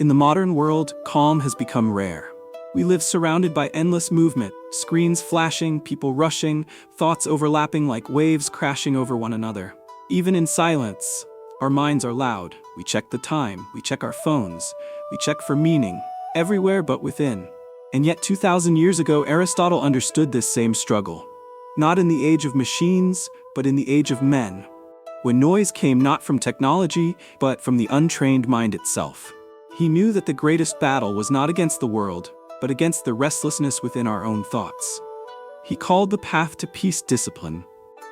In the modern world, calm has become rare. We live surrounded by endless movement, screens flashing, people rushing, thoughts overlapping like waves crashing over one another. Even in silence, our minds are loud. We check the time, we check our phones, we check for meaning, everywhere but within. And yet 2,000 years ago, Aristotle understood this same struggle. Not in the age of machines, but in the age of men. When noise came not from technology, but from the untrained mind itself. He knew that the greatest battle was not against the world, but against the restlessness within our own thoughts. He called the path to peace discipline,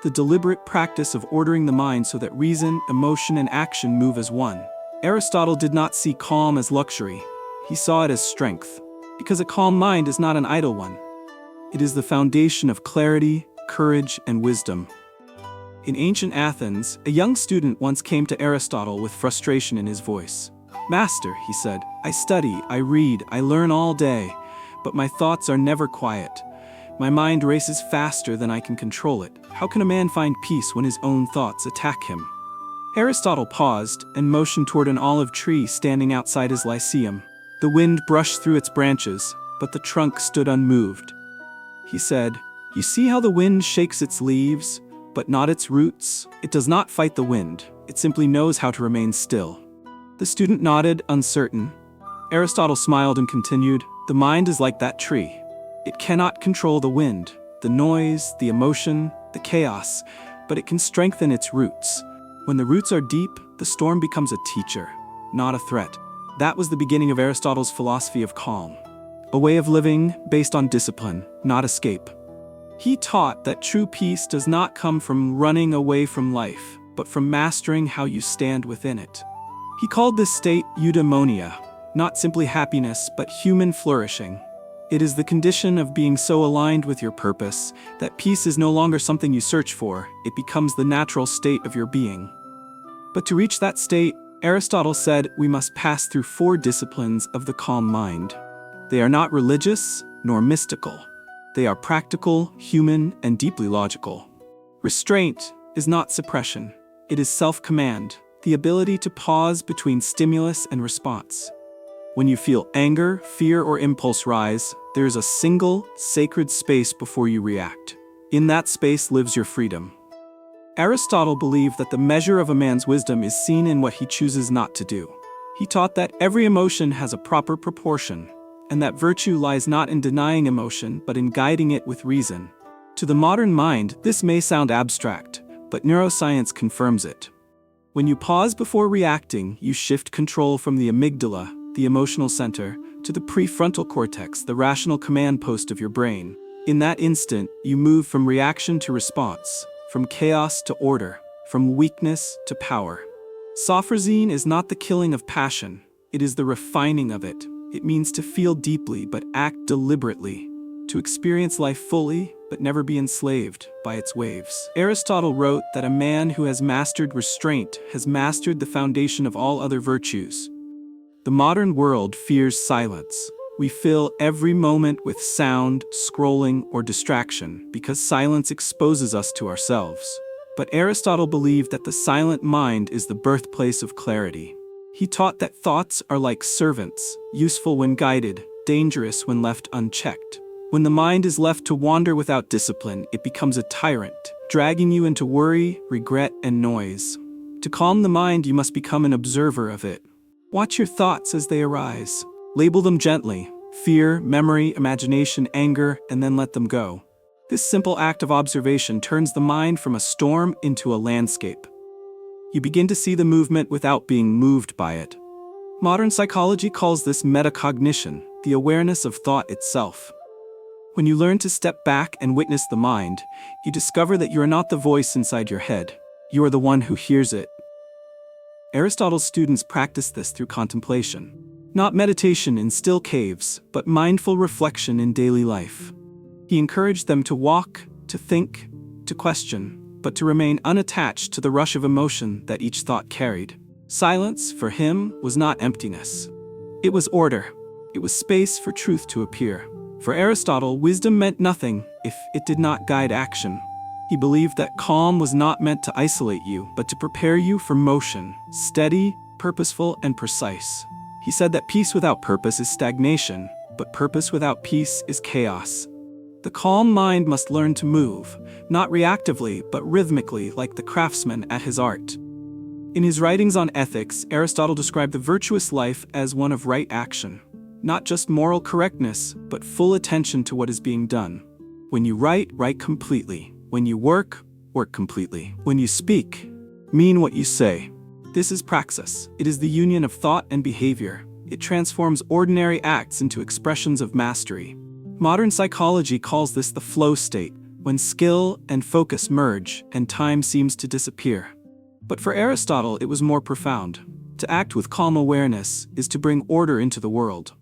the deliberate practice of ordering the mind so that reason, emotion, and action move as one. Aristotle did not see calm as luxury. He saw it as strength, because a calm mind is not an idle one. It is the foundation of clarity, courage, and wisdom. In ancient Athens, a young student once came to Aristotle with frustration in his voice. "Master," he said, "I study, I read, I learn all day, but my thoughts are never quiet. My mind races faster than I can control it. How can a man find peace when his own thoughts attack him?" Aristotle paused and motioned toward an olive tree standing outside his lyceum. The wind brushed through its branches, but the trunk stood unmoved. He said, "You see how the wind shakes its leaves, but not its roots? It does not fight the wind, it simply knows how to remain still." The student nodded, uncertain. Aristotle smiled and continued, "The mind is like that tree. It cannot control the wind, the noise, the emotion, the chaos, but it can strengthen its roots. When the roots are deep, the storm becomes a teacher, not a threat." That was the beginning of Aristotle's philosophy of calm, a way of living based on discipline, not escape. He taught that true peace does not come from running away from life, but from mastering how you stand within it. He called this state eudaimonia, not simply happiness, but human flourishing. It is the condition of being so aligned with your purpose that peace is no longer something you search for, it becomes the natural state of your being. But to reach that state, Aristotle said we must pass through 4 disciplines of the calm mind. They are not religious nor mystical. They are practical, human, and deeply logical. Restraint is not suppression. It is self-command, the ability to pause between stimulus and response. When you feel anger, fear, or impulse rise, there is a single, sacred space before you react. In that space lives your freedom. Aristotle believed that the measure of a man's wisdom is seen in what he chooses not to do. He taught that every emotion has a proper proportion, and that virtue lies not in denying emotion, but in guiding it with reason. To the modern mind, this may sound abstract, but neuroscience confirms it. When you pause before reacting, you shift control from the amygdala, the emotional center, to the prefrontal cortex, the rational command post of your brain. In that instant, you move from reaction to response, from chaos to order, from weakness to power. Sophrosyne is not the killing of passion, it is the refining of it. It means to feel deeply but act deliberately, to experience life fully but never be enslaved by its waves. Aristotle wrote that a man who has mastered restraint has mastered the foundation of all other virtues. The modern world fears silence. We fill every moment with sound, scrolling, or distraction because silence exposes us to ourselves. But Aristotle believed that the silent mind is the birthplace of clarity. He taught that thoughts are like servants, useful when guided, dangerous when left unchecked. When the mind is left to wander without discipline, it becomes a tyrant, dragging you into worry, regret, and noise. To calm the mind, you must become an observer of it. Watch your thoughts as they arise. Label them gently: fear, memory, imagination, anger, and then let them go. This simple act of observation turns the mind from a storm into a landscape. You begin to see the movement without being moved by it. Modern psychology calls this metacognition, the awareness of thought itself. When you learn to step back and witness the mind, you discover that you are not the voice inside your head. You are the one who hears it. Aristotle's students practiced this through contemplation. Not meditation in still caves, but mindful reflection in daily life. He encouraged them to walk, to think, to question, but to remain unattached to the rush of emotion that each thought carried. Silence, for him, was not emptiness. It was order. It was space for truth to appear. For Aristotle, wisdom meant nothing if it did not guide action. He believed that calm was not meant to isolate you, but to prepare you for motion, steady, purposeful, and precise. He said that peace without purpose is stagnation, but purpose without peace is chaos. The calm mind must learn to move, not reactively but rhythmically like the craftsman at his art. In his writings on ethics, Aristotle described the virtuous life as one of right action. Not just moral correctness, but full attention to what is being done. When you write, write completely. When you work, work completely. When you speak, mean what you say. This is praxis. It is the union of thought and behavior. It transforms ordinary acts into expressions of mastery. Modern psychology calls this the flow state, when skill and focus merge and time seems to disappear. But for Aristotle, it was more profound. To act with calm awareness is to bring order into the world.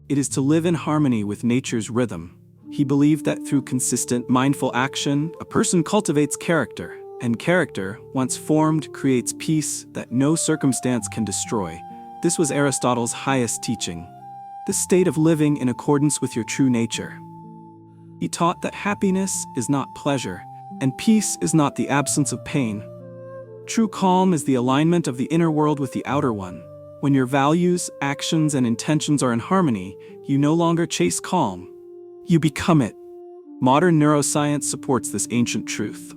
It is to live in harmony with nature's rhythm. He believed that through consistent, mindful action, a person cultivates character, and character, once formed, creates peace that no circumstance can destroy. This was Aristotle's highest teaching, the state of living in accordance with your true nature. He taught that happiness is not pleasure, and peace is not the absence of pain. True calm is the alignment of the inner world with the outer one. When your values, actions, and intentions are in harmony, you no longer chase calm. You become it. Modern neuroscience supports this ancient truth.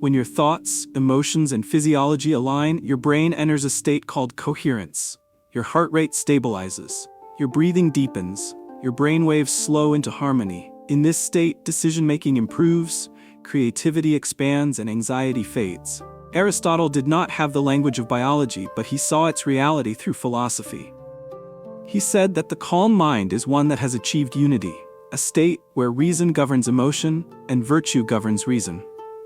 When your thoughts, emotions, and physiology align, your brain enters a state called coherence. Your heart rate stabilizes. Your breathing deepens. Your brain waves slow into harmony. In this state, decision-making improves, creativity expands, and anxiety fades. Aristotle did not have the language of biology, but he saw its reality through philosophy. He said that the calm mind is one that has achieved unity, a state where reason governs emotion and virtue governs reason.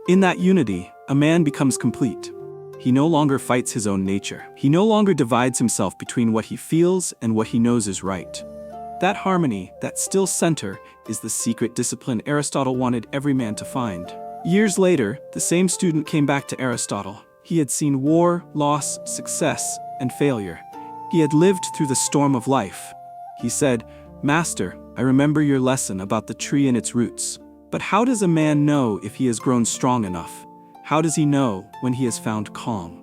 In that unity, a man becomes complete. He no longer fights his own nature. He no longer divides himself between what he feels and what he knows is right. That harmony, that still center, is the secret discipline Aristotle wanted every man to find. Years later, the same student came back to Aristotle. He had seen war, loss, success, and failure. He had lived through the storm of life. He said, "Master, I remember your lesson about the tree and its roots. But how does a man know if he has grown strong enough? How does he know when he has found calm?"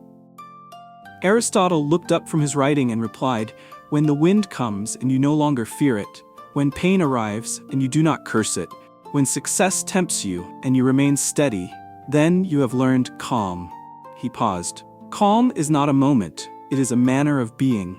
Aristotle looked up from his writing and replied, "When the wind comes and you no longer fear it, when pain arrives and you do not curse it, when success tempts you and you remain steady, then you have learned calm." He paused. Calm is not a moment, it is a manner of being.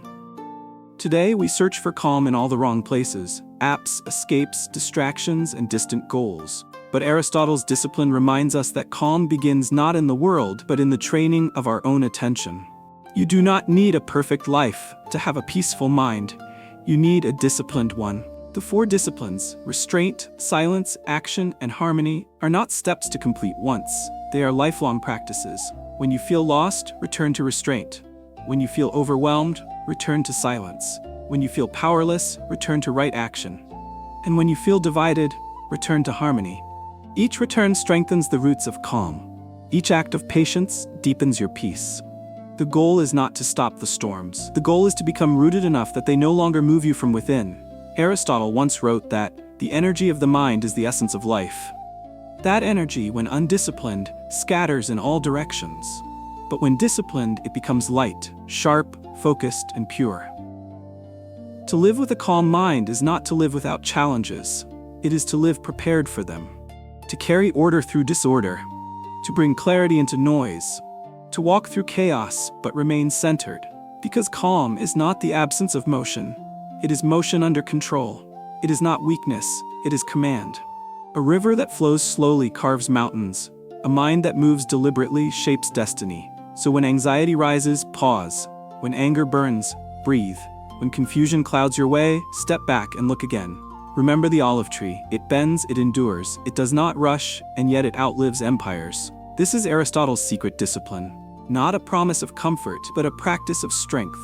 Today we search for calm in all the wrong places: apps, escapes, distractions, and distant goals. But Aristotle's discipline reminds us that calm begins not in the world, but in the training of our own attention. You do not need a perfect life to have a peaceful mind. You need a disciplined one. The four disciplines, restraint, silence, action, and harmony, are not steps to complete once. They are lifelong practices. When you feel lost, return to restraint. When you feel overwhelmed, return to silence. When you feel powerless, return to right action. And when you feel divided, return to harmony. Each return strengthens the roots of calm. Each act of patience deepens your peace. The goal is not to stop the storms. The goal is to become rooted enough that they no longer move you from within. Aristotle once wrote that the energy of the mind is the essence of life. That energy, when undisciplined, scatters in all directions. But when disciplined, it becomes light, sharp, focused, and pure. To live with a calm mind is not to live without challenges. It is to live prepared for them. To carry order through disorder. To bring clarity into noise. To walk through chaos, but remain centered. Because calm is not the absence of motion. It is motion under control. It is not weakness, it is command. A river that flows slowly carves mountains. A mind that moves deliberately shapes destiny. So when anxiety rises, pause. When anger burns, breathe. When confusion clouds your way, step back and look again. Remember the olive tree. It bends, it endures. It does not rush, and yet it outlives empires. This is Aristotle's secret discipline. Not a promise of comfort, but a practice of strength.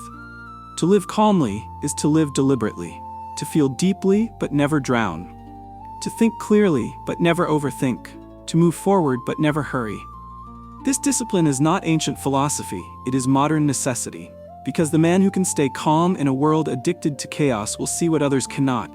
To live calmly is to live deliberately. To feel deeply, but never drown. To think clearly, but never overthink. To move forward, but never hurry. This discipline is not ancient philosophy, it is modern necessity. Because the man who can stay calm in a world addicted to chaos will see what others cannot.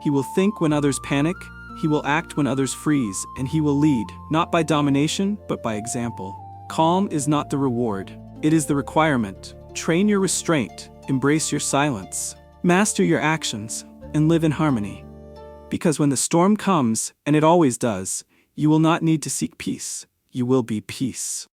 He will think when others panic, he will act when others freeze, and he will lead, not by domination, but by example. Calm is not the reward, it is the requirement. Train your restraint, embrace your silence. Master your actions and live in harmony. Because when the storm comes, and it always does, you will not need to seek peace. You will be peace.